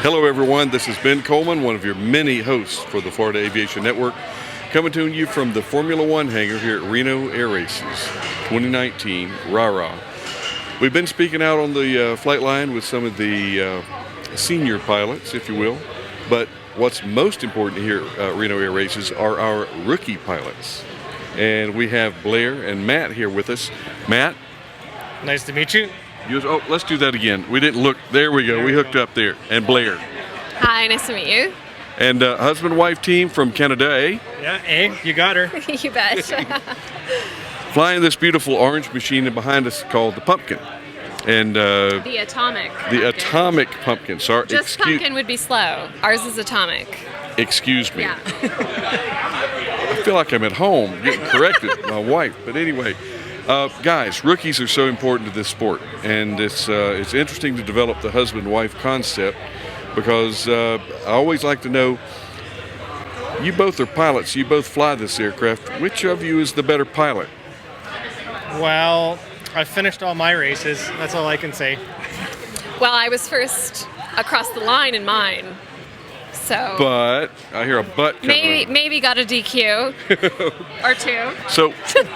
Hello everyone, this is Ben Coleman, one of your many hosts for the Florida Aviation Network, coming to you from the Formula One hangar here at Reno Air Races 2019, rah-rah. We've been speaking out on the flight line with some of the senior pilots, if you will, but what's most important here at Reno Air Races are our rookie pilots. And we have Blaire and Matt here with us. Matt? Nice to meet you. Oh, let's do that again. We didn't look. There we go. We hooked up there. And Blaire. Hi, nice to meet you. And husband-wife team from Canada, eh? Yeah, you got her. You bet. Flying this beautiful orange machine behind us called the Pumpkin. And the Atomic. The Atomic Pumpkin. Sorry. Just Pumpkin would be slow. Ours is Atomic. Excuse me. Yeah. I feel like I'm at home getting corrected by my wife. But anyway. Guys, rookies are so important to this sport, and it's interesting to develop the husband-wife concept because I always like to know, you both are pilots, you both fly this aircraft, which of you is the better pilot? Well, I finished all my races, that's all I can say. Well, I was first across the line in mine. So but I hear a but coming. Maybe got a DQ or two.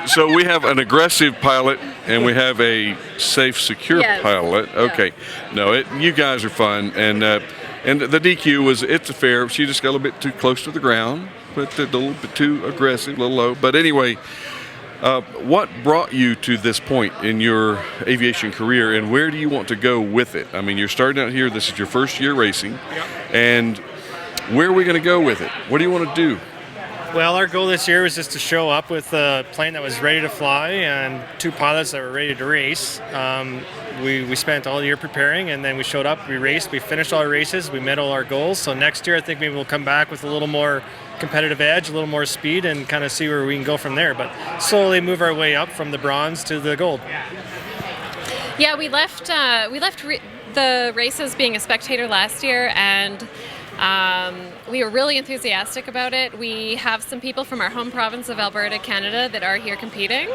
So we have an aggressive pilot and we have a safe, secure pilot. Okay, no, you guys are fun, and the DQ it's a fair. She just got a little bit too close to the ground, but a little bit too aggressive, a little low. But anyway, what brought you to this point in your aviation career, and where do you want to go with it? I mean, you're starting out here. This is your first year racing, and where are we going to go with it? What do you want to do? Well, our goal this year was just to show up with a plane that was ready to fly and two pilots that were ready to race. We spent all year preparing, and then we showed up, we raced, we finished all our races, we met all our goals. So next year I think maybe we'll come back with a little more competitive edge, a little more speed, and kind of see where we can go from there. But slowly move our way up from the bronze to the gold. Yeah, we left the races being a spectator last year, and we were really enthusiastic about it. We have some people from our home province of Alberta, Canada, that are here competing.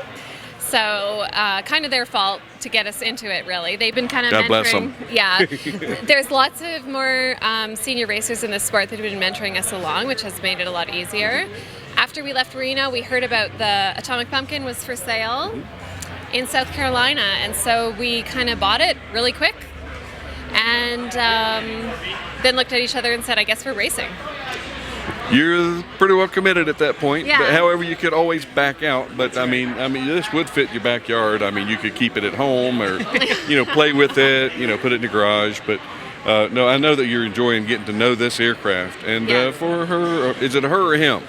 So kind of their fault to get us into it, really. They've been kind of God mentoring. Bless them. Yeah. There's lots of more senior racers in this sport that have been mentoring us along, which has made it a lot easier. After we left Reno, we heard about the Atomic Pumpkin was for sale in South Carolina, and so we kind of bought it really quick. And then looked at each other and said, I guess we're racing. You're pretty well committed at that point. Yeah. But however, you could always back out. But I mean, this would fit your backyard. I mean, you could keep it at home or, play with it, put it in the garage. But no, I know that you're enjoying getting to know this aircraft. And for her, is it a her or him?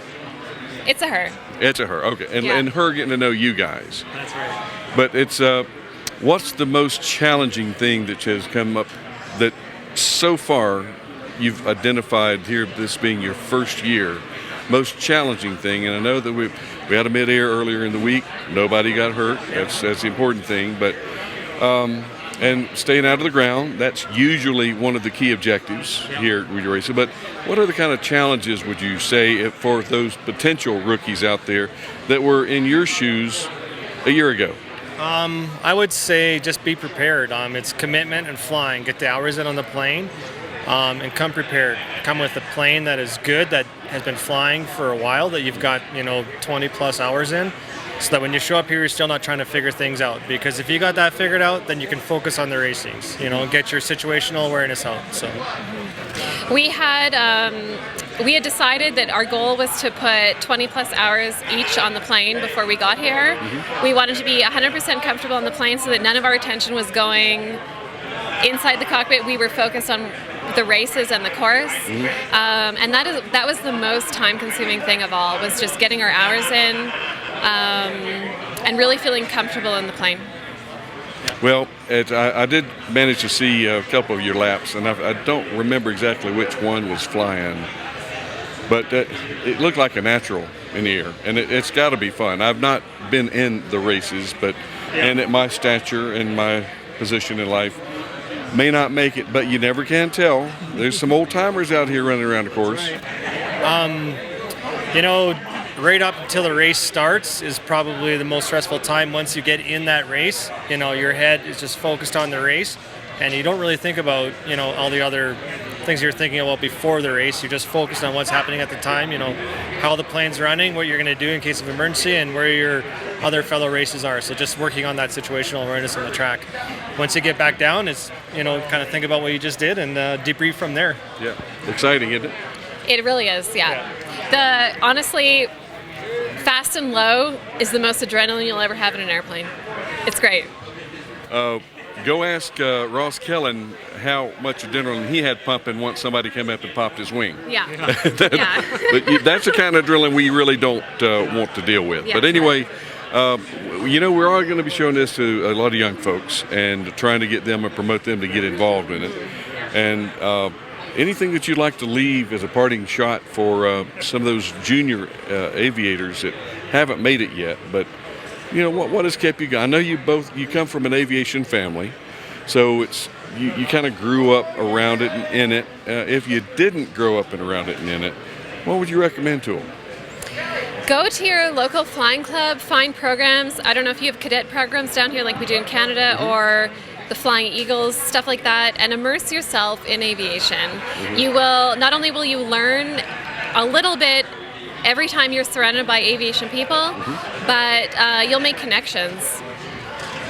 It's a her. It's a her. Okay. And her getting to know you guys. That's right. But it's what's the most challenging thing that has come up that so far you've identified here, this being your first year, most challenging thing? And I know that we had a mid-air earlier in the week. Nobody got hurt. That's the important thing. But and staying out of the ground, that's usually one of the key objectives here at Reno Racing. But what are the kind of challenges, would you say, for those potential rookies out there that were in your shoes a year ago? I would say just be prepared. It's commitment and flying. Get the hours in on the plane, and come prepared. Come with a plane that is good, that has been flying for a while, that you've got 20 plus hours in, so that when you show up here, you're still not trying to figure things out. Because if you got that figured out, then you can focus on the racings. Get your situational awareness out. So we had decided that our goal was to put 20 plus hours each on the plane before we got here. Mm-hmm. We wanted to be 100% comfortable on the plane so that none of our attention was going inside the cockpit. We were focused on the races and the course. Mm-hmm. And that was the most time-consuming thing of all, was just getting our hours in and really feeling comfortable in the plane. Well, I did manage to see a couple of your laps, and I don't remember exactly which one was flying. But it looked like a natural in the air, and it's got to be fun. I've not been in the races, but and at my stature and my position in life, may not make it, but you never can tell. There's some old timers out here running around the course. Right up until the race starts is probably the most stressful time. Once you get in that race, your head is just focused on the race, and you don't really think about all the other things you're thinking about before the race. You're just focused on what's happening at the time, how the plane's running, what you're going to do in case of emergency, and where your other fellow races are. So just working on that situational awareness on the track. Once you get back down, it's, kind of think about what you just did and debrief from there. Yeah, exciting, isn't it? It really is, yeah. Honestly, fast and low is the most adrenaline you'll ever have in an airplane. It's great. Go ask Ross Kellen how much adrenaline he had pumping once somebody came up and popped his wing. Yeah. But that's the kind of adrenaline we really don't want to deal with. Yeah, but anyway, we're all going to be showing this to a lot of young folks and trying to get them and promote them to get involved in it. And anything that you'd like to leave as a parting shot for some of those junior aviators that haven't made it yet, but what has kept you going? I know you come from an aviation family, so it's you kind of grew up around it and in it. If you didn't grow up and around it and in it, what would you recommend to them? Go to your local flying club, find programs. I don't know if you have cadet programs down here like we do in Canada, or the Flying Eagles, stuff like that, and immerse yourself in aviation. You will, not only will you learn a little bit every time you're surrounded by aviation people, but you'll make connections.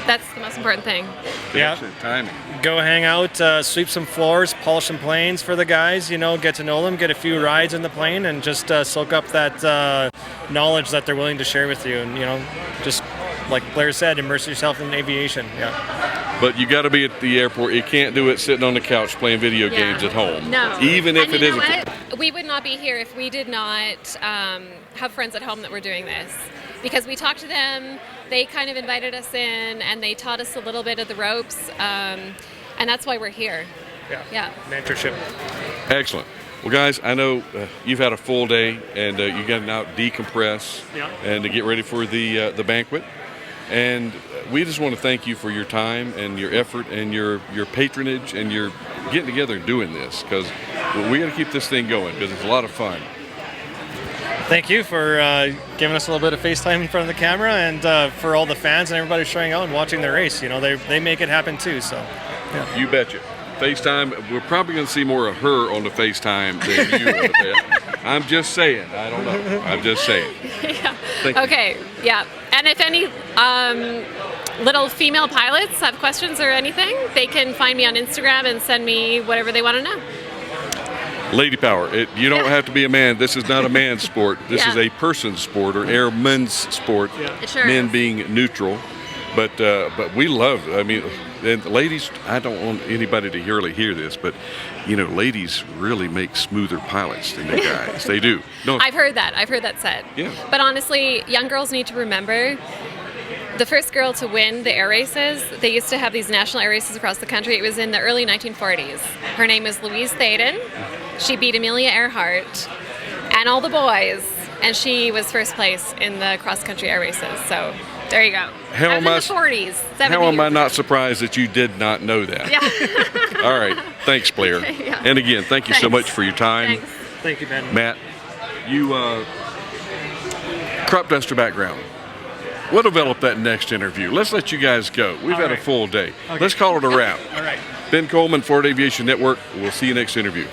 That's the most important thing. Yeah. Timing. Go hang out, sweep some floors, polish some planes for the guys, get to know them, get a few rides in the plane, and just soak up that knowledge that they're willing to share with you. And, just like Blaire said, immerse yourself in aviation. Yeah. But you got to be at the airport. You can't do it sitting on the couch playing video games at home. No. Even if it isn't. We would not be here if we did not have friends at home that were doing this. Because we talked to them, they kind of invited us in, and they taught us a little bit of the ropes, and that's why we're here. Yeah. Mentorship. Excellent. Well, guys, I know you've had a full day, and you got to now decompress and to get ready for the banquet. And we just want to thank you for your time and your effort and your patronage and your getting together and doing this, because we got to keep this thing going because it's a lot of fun. Thank you for giving us a little bit of FaceTime in front of the camera, and for all the fans and everybody showing out and watching the race. They make it happen too. So, yeah. You betcha. FaceTime, we're probably going to see more of her on the FaceTime than you. I'm just saying. I don't know. I'm just saying. Yeah. Thank you. Okay. Yeah. And if any little female pilots have questions or anything, they can find me on Instagram and send me whatever they want to know. Lady power. You don't have to be a man. This is not a man's sport. This is a person's sport, or airman's sport. It sure men is. being neutral. But we love. I mean, and ladies. I don't want anybody to really hear this, but ladies really make smoother pilots than the guys. They do. No, I've heard that said. Yeah. But honestly, young girls need to remember, the first girl to win the air races, they used to have these national air races across the country. It was in the early 1940s. Her name is Louise Thaden. She beat Amelia Earhart and all the boys, and she was first place in the cross-country air races. So there you go. How in the 40s, 70s. How am I not surprised that you did not know that? Yeah. All right. Thanks, Blaire. Yeah. And again, thank you so much for your time. Thanks. Thank you, Ben. Matt, you crop duster background. We'll develop that next interview. Let's let you guys go. We've had a full day. Okay. Let's call it a wrap. All right. Ben Coleman, Florida Aviation Network. We'll see you next interview.